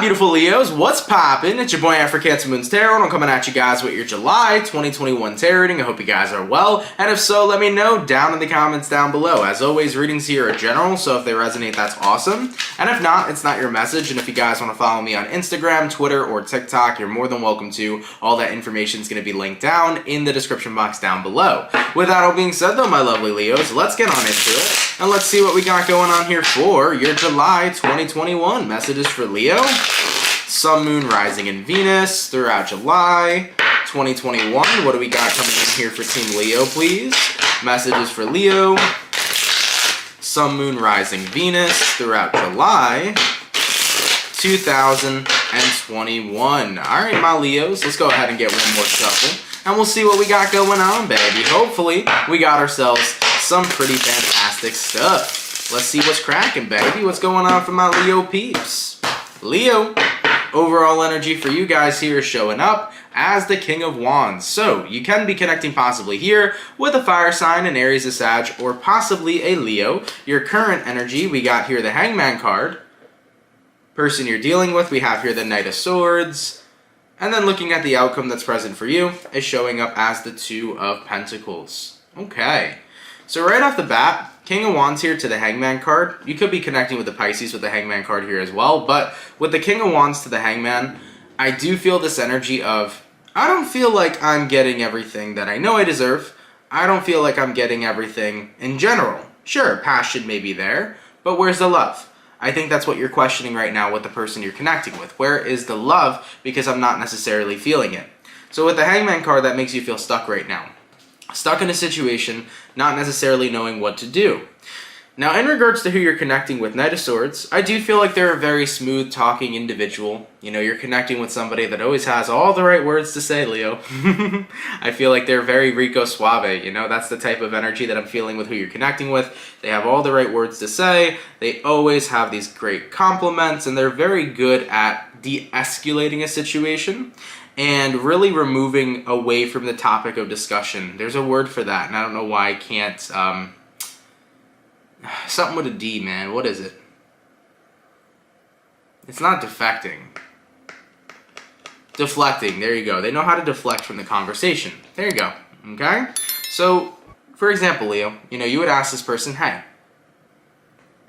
beautiful Leos, what's poppin'? It's your boy for CancerMoonsTarot, and I'm coming at you guys with your July 2021 tarot reading. I hope you guys are well, and if so, let me know down in the comments down below. As always, readings here are general, so if they resonate, that's awesome. And if not, it's not your message, and if you guys want to follow me on Instagram, Twitter, or TikTok, you're more than welcome to. All that information is going to be linked down in the description box down below. With that all being said though, my lovely Leos, let's get on into it, and let's see what we got going on here for your July 2021. Messages for Leo, Sun, Moon, Rising, and Venus throughout July 2021. What do we got coming in here for Team Leo, please? Messages for Leo, Sun, Moon, Rising, Venus throughout July 2021. Alright, my Leos, let's go ahead and get one more shuffle, and we'll see what we got going on, baby. Hopefully, we got ourselves some pretty fantastic stuff. Let's see what's cracking, baby. What's going on for my Leo peeps? Leo, overall energy for you guys here is showing up as the King of Wands. So, you can be connecting possibly here with a fire sign, an Aries, a Sag, or possibly a Leo. Your current energy, we got here the Hangman card. Person you're dealing with, we have here the Knight of Swords. And then looking at the outcome that's present for you is showing up as the Two of Pentacles. Okay. So right off the bat, King of Wands here to the Hangman card. You could be connecting with the Pisces with the Hangman card here as well, but with the King of Wands to the Hangman, I do feel this energy of, I don't feel like I'm getting everything that I know I deserve. I don't feel like I'm getting everything in general. Sure, passion may be there, but where's the love? I think that's what you're questioning right now with the person you're connecting with. Where is the love? Because I'm not necessarily feeling it. So with the Hangman card, that makes you feel stuck right now. Stuck in a situation, not necessarily knowing what to do. Now, in regards to who you're connecting with, Knight of Swords, I do feel like they're a very smooth talking individual. You know, you're connecting with somebody that always has all the right words to say, Leo. I feel like they're very Rico Suave, you know, that's the type of energy that I'm feeling with who you're connecting with. They have all the right words to say, they always have these great compliments, and they're very good at de-escalating a situation and really removing away from the topic of discussion. There's a word for that, and I don't know why I can't, something with a D, man. What is it? It's not defecting. Deflecting, there you go. They know how to deflect from the conversation. There you go, okay? So, for example, Leo, you know, you would ask this person, hey,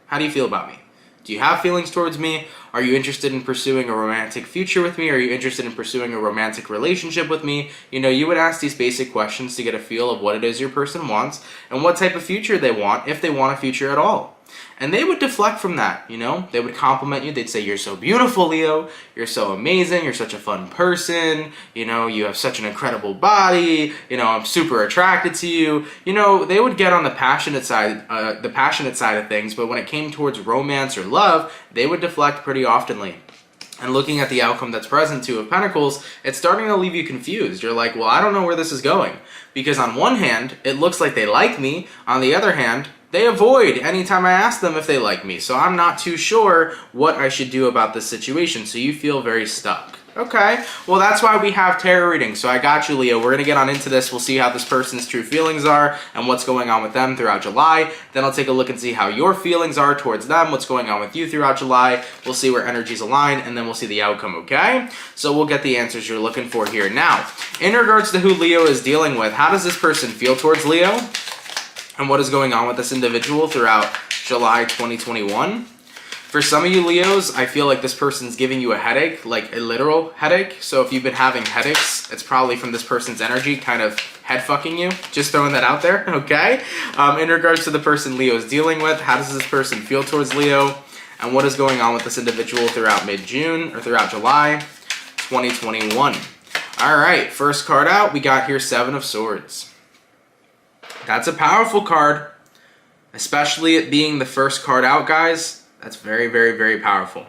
how do you feel about me? Do you have feelings towards me? Are you interested in pursuing a romantic future with me? Are you interested in pursuing a romantic relationship with me? You know, you would ask these basic questions to get a feel of what it is your person wants and what type of future they want, if they want a future at all. And they would deflect from that, you know? They would compliment you. They'd say, you're so beautiful, Leo. You're so amazing. You're such a fun person. You know, you have such an incredible body. You know, I'm super attracted to you. You know, they would get on the passionate side of things, but when it came towards romance or love, they would deflect pretty oftenly. And looking at the outcome that's present, Two of Pentacles, it's starting to leave you confused. You're like, well, I don't know where this is going. Because on one hand, it looks like they like me. On the other hand, they avoid anytime I ask them if they like me. So I'm not too sure what I should do about this situation. So you feel very stuck. Okay, well that's why we have tarot readings. So I got you, Leo. We're going to get on into this. We'll see how this person's true feelings are and what's going on with them throughout July. Then I'll take a look and see how your feelings are towards them, what's going on with you throughout July. We'll see where energies align, and then we'll see the outcome, okay? So we'll get the answers you're looking for here. Now, in regards to who Leo is dealing with, how does this person feel towards Leo? And what is going on with this individual throughout July 2021? For some of you Leos, I feel like this person's giving you a headache, like a literal headache. So if you've been having headaches, it's probably from this person's energy kind of head fucking you. Just throwing that out there, okay? In regards to the person Leo is dealing with, how does this person feel towards Leo? And what is going on with this individual throughout mid-June or throughout July 2021? All right, first card out, we got here Seven of Swords. That's a powerful card, especially it being the first card out, guys. That's very, very, very powerful.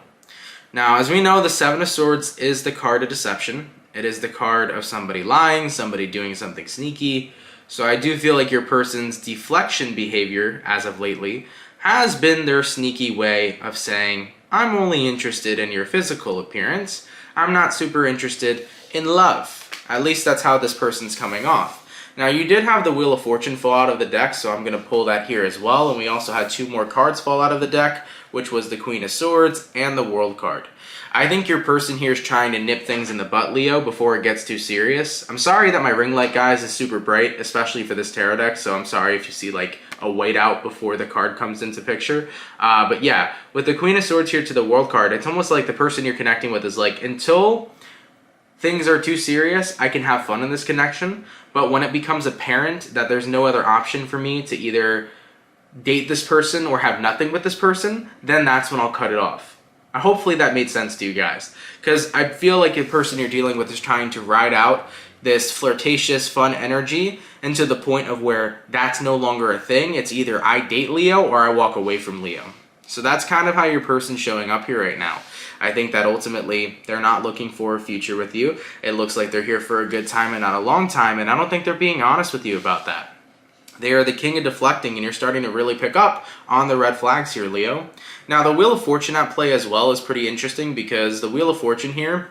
Now, as we know, the Seven of Swords is the card of deception. It is the card of somebody lying, somebody doing something sneaky. So I do feel like your person's deflection behavior, as of lately, has been their sneaky way of saying, I'm only interested in your physical appearance. I'm not super interested in love. At least that's how this person's coming off. Now, you did have the Wheel of Fortune fall out of the deck, so I'm going to pull that here as well. And we also had two more cards fall out of the deck, which was the Queen of Swords and the World card. I think your person here is trying to nip things in the butt, Leo, before it gets too serious. I'm sorry that my ring light, guys, is super bright, especially for this tarot deck, so I'm sorry if you see like a whiteout before the card comes into picture. But yeah, with the Queen of Swords here to the World card, it's almost like the person you're connecting with is like, until things are too serious, I can have fun in this connection, but when it becomes apparent that there's no other option for me to either date this person or have nothing with this person, then that's when I'll cut it off. Hopefully that made sense to you guys, because I feel like the person you're dealing with is trying to ride out this flirtatious, fun energy into the point of where that's no longer a thing. It's either I date Leo or I walk away from Leo. So that's kind of how your person's showing up here right now. I think that ultimately they're not looking for a future with you. It looks like they're here for a good time and not a long time, and I don't think they're being honest with you about that. They are the king of deflecting, and you're starting to really pick up on the red flags here, Leo. Now, the Wheel of Fortune at play as well is pretty interesting, because the Wheel of Fortune here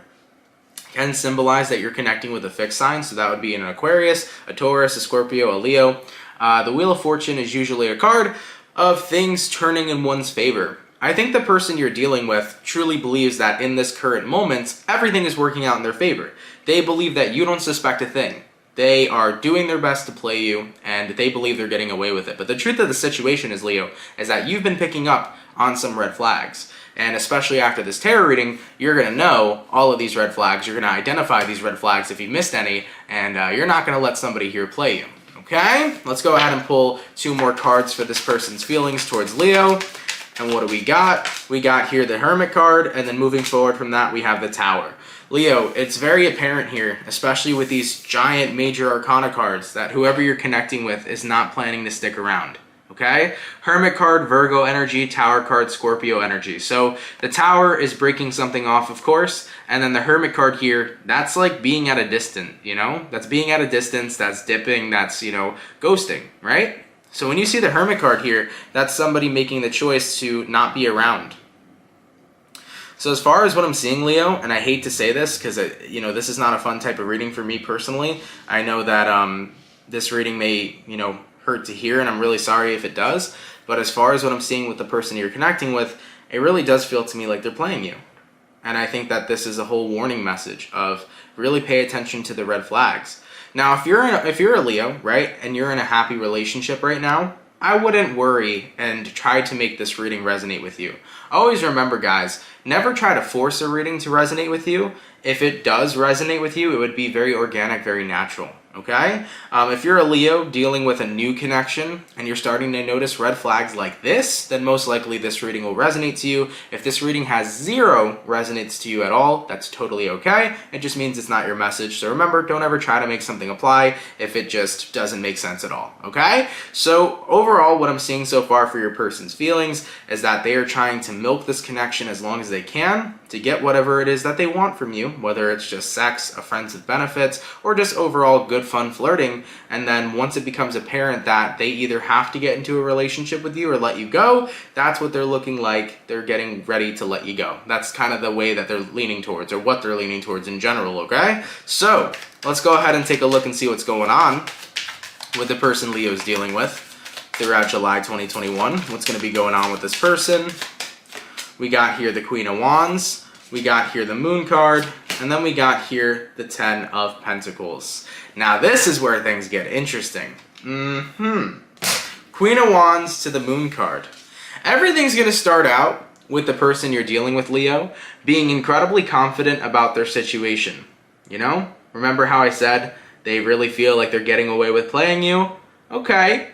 can symbolize that you're connecting with a fixed sign. So that would be an Aquarius, a Taurus, a Scorpio, a Leo. The Wheel of Fortune is usually a card of things turning in one's favor. I think the person you're dealing with truly believes that in this current moment, everything is working out in their favor. They believe that you don't suspect a thing. They are doing their best to play you, and they believe they're getting away with it. But the truth of the situation is, Leo, is that you've been picking up on some red flags. And especially after this tarot reading, you're going to know all of these red flags. You're going to identify these red flags if you missed any, and you're not going to let somebody here play you. Okay? Let's go ahead and pull 2 more cards for this person's feelings towards Leo. And what do we got? We got here the Hermit card, and then moving forward from that, we have the Tower. Leo, it's very apparent here, especially with these giant major arcana cards, that whoever you're connecting with is not planning to stick around. Okay? Hermit card, Virgo energy, Tower card, Scorpio energy. So the Tower is breaking something off, of course, and then the Hermit card here, that's like being at a distance, you know? That's being at a distance, that's dipping, that's, you know, ghosting, right? So when you see the Hermit card here, that's somebody making the choice to not be around. So as far as what I'm seeing, Leo, and I hate to say this because, you know, this is not a fun type of reading for me personally. I know that this reading may, you know, hurt to hear, and I'm really sorry if it does. But as far as what I'm seeing with the person you're connecting with, it really does feel to me like they're playing you. And I think that this is a whole warning message of really pay attention to the red flags. Now, if you're a Leo, right, and you're in a happy relationship right now, I wouldn't worry and try to make this reading resonate with you. Always remember, guys, never try to force a reading to resonate with you. If it does resonate with you, it would be very organic, very natural. Okay? If you're a Leo dealing with a new connection and you're starting to notice red flags like this, then most likely this reading will resonate to you. If this reading has 0 resonance to you at all, that's totally okay. It just means it's not your message. So remember, don't ever try to make something apply if it just doesn't make sense at all. Okay? So overall, what I'm seeing so far for your person's feelings is that they are trying to milk this connection as long as they can to get whatever it is that they want from you, whether it's just sex, a friends with benefits, or just overall good fun flirting. And then once it becomes apparent that they either have to get into a relationship with you or let you go, that's what they're looking like. They're getting ready to let you go. That's kind of the way that they're leaning towards, or what they're leaning towards in general, okay? So let's go ahead and take a look and see what's going on with the person Leo's dealing with throughout July 2021. What's going to be going on with this person? We got here the Queen of Wands, we got here the Moon card, and then we got here the 10 of Pentacles. Now this is where things get interesting. Queen of Wands to the Moon card. Everything's going to start out with the person you're dealing with, Leo, being incredibly confident about their situation. You know? Remember how I said they really feel like they're getting away with playing you? Okay.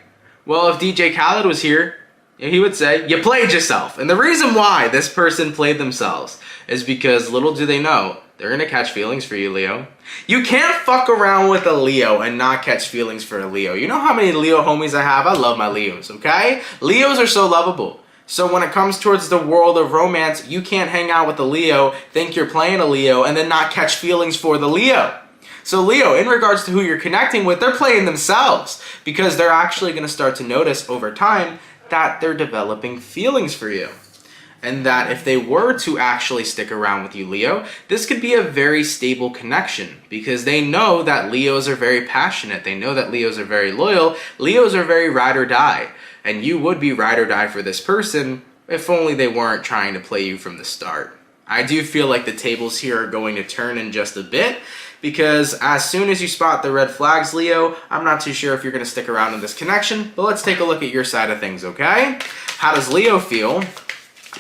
Well, if DJ Khaled was here, he would say, you played yourself. And the reason why this person played themselves is because little do they know, they're going to catch feelings for you, Leo. You can't fuck around with a Leo and not catch feelings for a Leo. You know how many Leo homies I have? I love my Leos, okay? Leos are so lovable. So when it comes towards the world of romance, you can't hang out with a Leo, think you're playing a Leo, and then not catch feelings for the Leo. So Leo, in regards to who you're connecting with, they're playing themselves because they're actually going to start to notice over time that they're developing feelings for you. And that if they were to actually stick around with you, Leo, this could be a very stable connection because they know that Leos are very passionate. They know that Leos are very loyal. Leos are very ride or die. And you would be ride or die for this person if only they weren't trying to play you from the start. I do feel like the tables here are going to turn in just a bit, because as soon as you spot the red flags, Leo, I'm not too sure if you're going to stick around in this connection, but let's take a look at your side of things, okay? How does Leo feel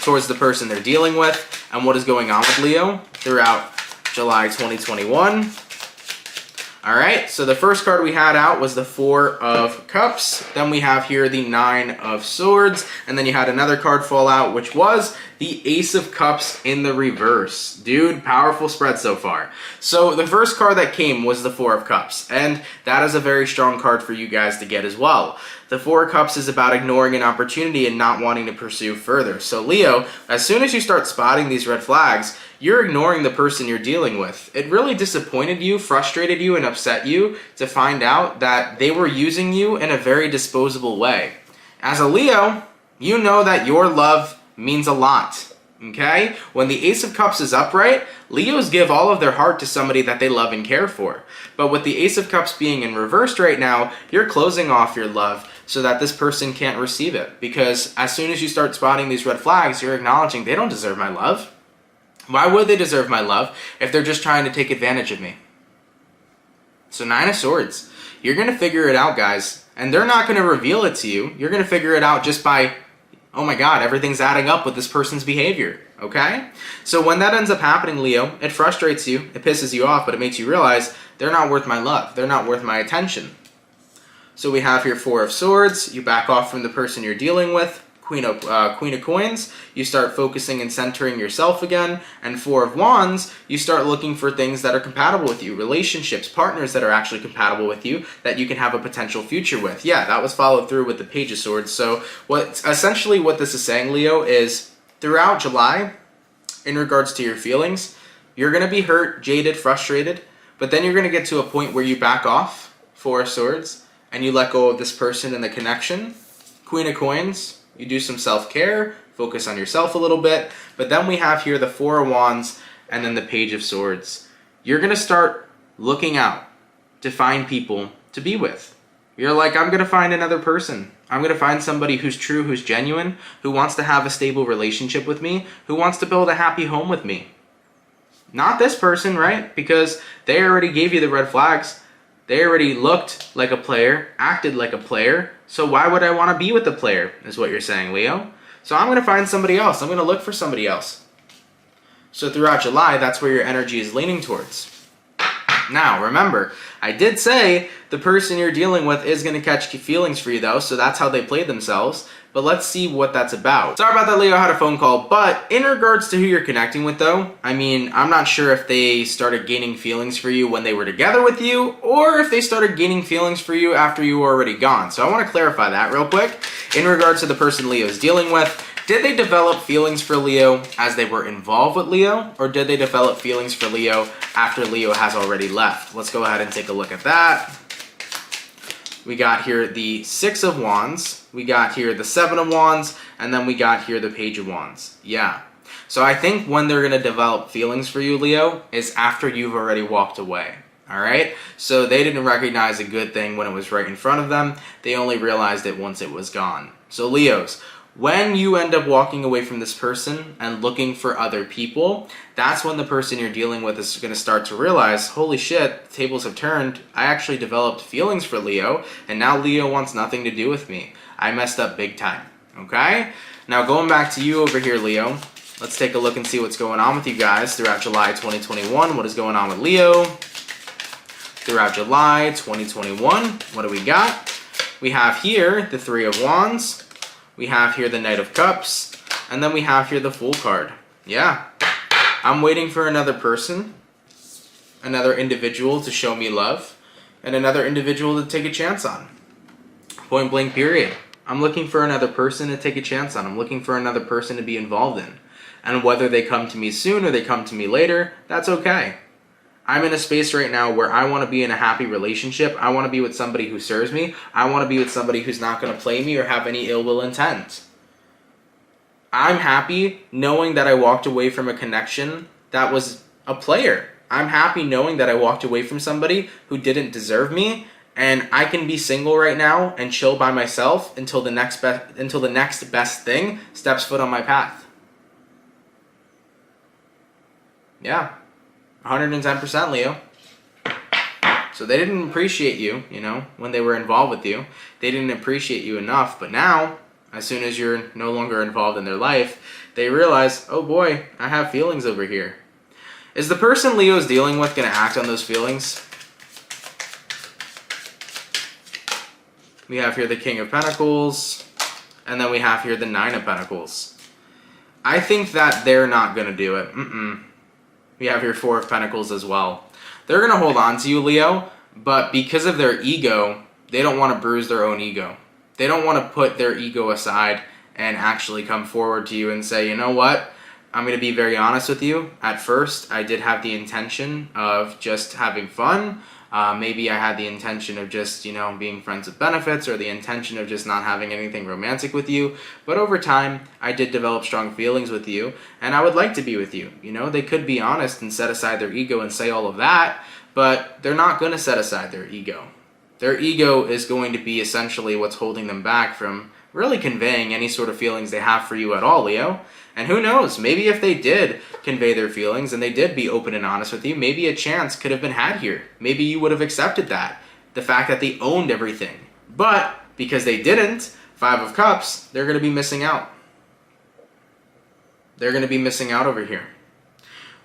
towards the person they're dealing with, and what is going on with Leo throughout July 2021? All right, so the first card we had out was the Four of Cups. Then we have here the Nine of Swords. And then you had another card fall out, which was the Ace of Cups in the reverse. Dude, powerful spread so far. So the first card that came was the Four of Cups. And that is a very strong card for you guys to get as well. The Four of Cups is about ignoring an opportunity and not wanting to pursue further. So Leo, as soon as you start spotting these red flags, you're ignoring the person you're dealing with. It really disappointed you, frustrated you, and upset you to find out that they were using you in a very disposable way. As a Leo, you know that your love means a lot, okay? When the Ace of Cups is upright, Leos give all of their heart to somebody that they love and care for. But with the Ace of Cups being in reversed right now, you're closing off your love so that this person can't receive it. Because as soon as you start spotting these red flags, you're acknowledging they don't deserve my love. Why would they deserve my love if they're just trying to take advantage of me? So Nine of Swords. You're going to figure it out, guys. And they're not going to reveal it to you. You're going to figure it out just by, oh my God, everything's adding up with this person's behavior. Okay? So when that ends up happening, Leo, it frustrates you, it pisses you off, but it makes you realize they're not worth my love. They're not worth my attention. So we have here Four of Swords. You back off from the person you're dealing with. Queen of Coins, you start focusing and centering yourself again. And Four of Wands, you start looking for things that are compatible with you, relationships, partners that are actually compatible with you, that you can have a potential future with. Yeah, that was followed through with the Page of Swords. So essentially what this is saying, Leo, is throughout July, in regards to your feelings, you're going to be hurt, jaded, frustrated, but then you're going to get to a point where you back off, Four of Swords, and you let go of this person and the connection. Queen of Coins, you do some self-care, focus on yourself a little bit, but then we have here the Four of Wands and then the Page of Swords. You're going to start looking out to find people to be with. You're like, I'm going to find another person. I'm going to find somebody who's true, who's genuine, who wants to have a stable relationship with me, who wants to build a happy home with me. Not this person, right? Because they already gave you the red flags. They already looked like a player, acted like a player, so why would I want to be with the player, is what you're saying, Leo. So I'm going to find somebody else. I'm going to look for somebody else. So throughout July, that's where your energy is leaning towards. Now, remember, I did say the person you're dealing with is going to catch feelings for you, though, so that's how they played themselves. But let's see what that's about. Sorry about that, Leo. I had a phone call. But in regards to who you're connecting with, though, I mean, I'm not sure if they started gaining feelings for you when they were together with you, or if they started gaining feelings for you after you were already gone. So I want to clarify that real quick. In regards to the person Leo's dealing with, did they develop feelings for Leo as they were involved with Leo, or did they develop feelings for Leo after Leo has already left? Let's go ahead and take a look at that. We got here the Six of Wands, we got here the Seven of Wands, and then we got here the Page of Wands. Yeah. So I think when they're going to develop feelings for you, Leo, is after you've already walked away. Alright? So they didn't recognize a good thing when it was right in front of them. They only realized it once it was gone. So Leos, when you end up walking away from this person and looking for other people, that's when the person you're dealing with is going to start to realize, holy shit, the tables have turned. I actually developed feelings for Leo, and now Leo wants nothing to do with me. I messed up big time. Okay? Now going back to you over here, Leo, let's take a look and see what's going on with you guys throughout July 2021. What is going on with Leo? Throughout July 2021, what do we got? We have here the Three of Wands. We have here the Knight of Cups, and then we have here the Fool card. Yeah, I'm waiting for another person, another individual to show me love, and another individual to take a chance on. Point blank period. I'm looking for another person to take a chance on. I'm looking for another person to be involved in. And whether they come to me soon or they come to me later, that's okay. I'm in a space right now where I want to be in a happy relationship. I want to be with somebody who serves me. I want to be with somebody who's not going to play me or have any ill will intent. I'm happy knowing that I walked away from a connection that was a player. I'm happy knowing that I walked away from somebody who didn't deserve me, and I can be single right now and chill by myself until the next best thing steps foot on my path. Yeah, 110% Leo. So they didn't appreciate you, you know, when they were involved with you. They didn't appreciate you enough. But now, as soon as you're no longer involved in their life, they realize, oh boy, I have feelings over here. Is the person Leo's dealing with going to act on those feelings? We have here the King of Pentacles, and then we have here the Nine of Pentacles. I think that they're not going to do it. We have here Four of Pentacles as well. They're going to hold on to you, Leo, but because of their ego, they don't want to bruise their own ego. They don't want to put their ego aside and actually come forward to you and say, you know what? I'm going to be very honest with you. At first, I did have the intention of just having fun. Maybe I had the intention of just, you know, being friends with benefits, or the intention of just not having anything romantic with you. But over time, I did develop strong feelings with you, and I would like to be with you. You know, they could be honest and set aside their ego and say all of that, but they're not going to set aside their ego. Their ego is going to be essentially what's holding them back from really conveying any sort of feelings they have for you at all, Leo. And who knows, maybe if they did convey their feelings and they did be open and honest with you, maybe a chance could have been had here. Maybe you would have accepted that, the fact that they owned everything. But because they didn't, Five of Cups, they're going to be missing out. They're going to be missing out over here.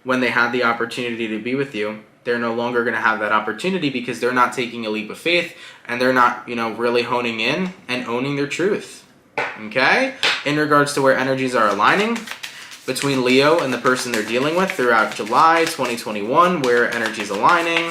When they had the opportunity to be with you, they're no longer going to have that opportunity because they're not taking a leap of faith, and they're not, you know, really honing in and owning their truth. Okay? In regards to where energies are aligning between Leo and the person they're dealing with throughout July 2021, where energies aligning.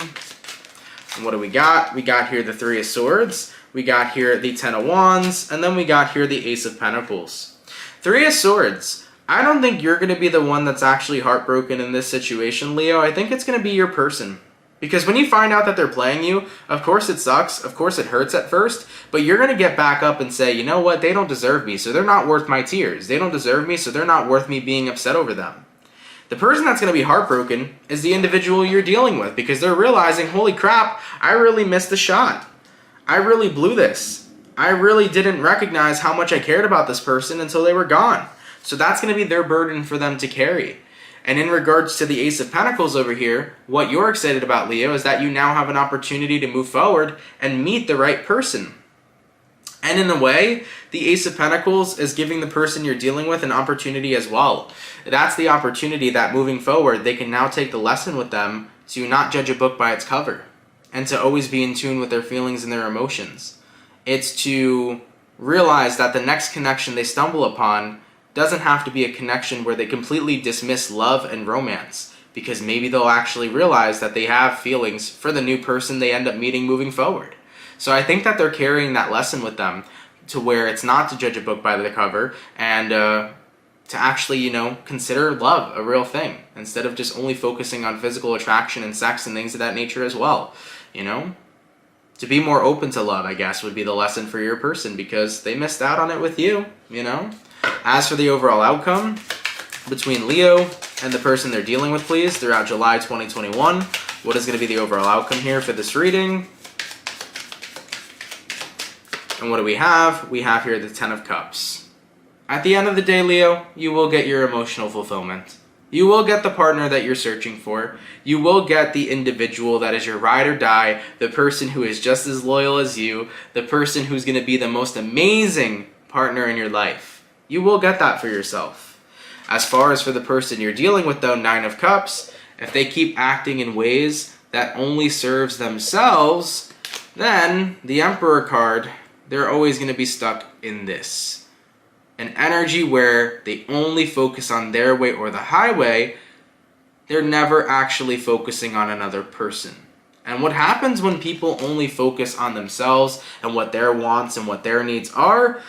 And what do we got? We got here the Three of Swords, we got here the Ten of Wands, and then we got here the Ace of Pentacles. Three of Swords. I don't think you're going to be the one that's actually heartbroken in this situation, Leo. I think it's going to be your person. Because when you find out that they're playing you, of course it sucks, of course it hurts at first, but you're going to get back up and say, you know what, they don't deserve me, so they're not worth my tears. They don't deserve me, so they're not worth me being upset over them. The person that's going to be heartbroken is the individual you're dealing with, because they're realizing, holy crap, I really missed the shot. I really blew this. I really didn't recognize how much I cared about this person until they were gone. So that's going to be their burden for them to carry. And in regards to the Ace of Pentacles over here, what you're excited about, Leo, is that you now have an opportunity to move forward and meet the right person. And in a way, the Ace of Pentacles is giving the person you're dealing with an opportunity as well. That's the opportunity that moving forward, they can now take the lesson with them to not judge a book by its cover, and to always be in tune with their feelings and their emotions. It's to realize that the next connection they stumble upon doesn't have to be a connection where they completely dismiss love and romance, because maybe they'll actually realize that they have feelings for the new person they end up meeting moving forward. So I think that they're carrying that lesson with them to where it's not to judge a book by the cover, and to actually, you know, consider love a real thing instead of just only focusing on physical attraction and sex and things of that nature as well, you know? To be more open to love, I guess, would be the lesson for your person, because they missed out on it with you, you know? As for the overall outcome between Leo and the person they're dealing with, please, throughout July 2021, what is going to be the overall outcome here for this reading? And what do we have? We have here the Ten of Cups. At the end of the day, Leo, you will get your emotional fulfillment. You will get the partner that you're searching for. You will get the individual that is your ride or die, the person who is just as loyal as you, the person who's going to be the most amazing partner in your life. You will get that for yourself. As far as for the person you're dealing with, though, Nine of Cups, if they keep acting in ways that only serves themselves, then the Emperor card, they're always going to be stuck in this. An energy where they only focus on their way or the highway, they're never actually focusing on another person. And what happens when people only focus on themselves and what their wants and what their needs are,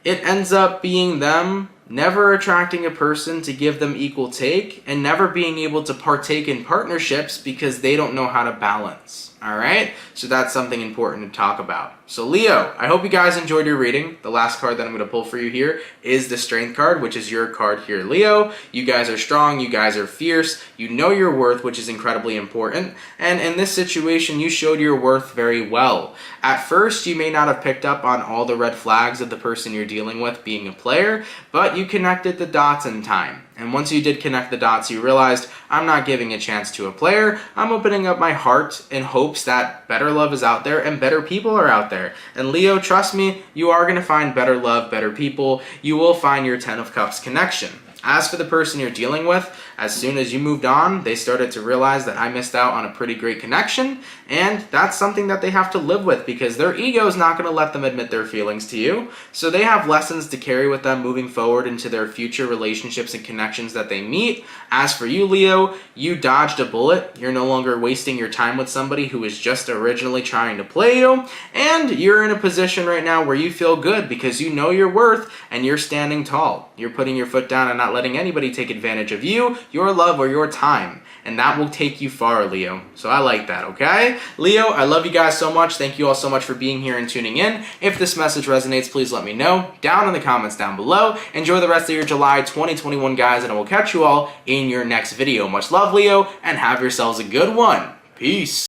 it ends up being them never attracting a person to give them equal take, and never being able to partake in partnerships because they don't know how to balance. Alright? So that's something important to talk about. So Leo, I hope you guys enjoyed your reading. The last card that I'm going to pull for you here is the Strength card, which is your card here, Leo. You guys are strong, you guys are fierce, you know your worth, which is incredibly important. And in this situation, you showed your worth very well. At first, you may not have picked up on all the red flags of the person you're dealing with being a player, but you connected the dots in time. And once you did connect the dots, you realized, I'm not giving a chance to a player. I'm opening up my heart in hopes that better love is out there and better people are out there. And Leo, trust me, you are going to find better love, better people. You will find your 10 of Cups connection. As for the person you're dealing with, as soon as you moved on, they started to realize that I missed out on a pretty great connection, and that's something that they have to live with because their ego is not going to let them admit their feelings to you. So they have lessons to carry with them moving forward into their future relationships and connections that they meet. As for you, Leo, you dodged a bullet. You're no longer wasting your time with somebody who was just originally trying to play you, and you're in a position right now where you feel good because you know your worth and you're standing tall. You're putting your foot down and not letting anybody take advantage of you, your love, or your time. And that will take you far, Leo. So I like that, okay? Leo, I love you guys so much. Thank you all so much for being here and tuning in. If this message resonates, please let me know down in the comments down below. Enjoy the rest of your July 2021, guys, and I will catch you all in your next video. Much love, Leo, and have yourselves a good one. Peace.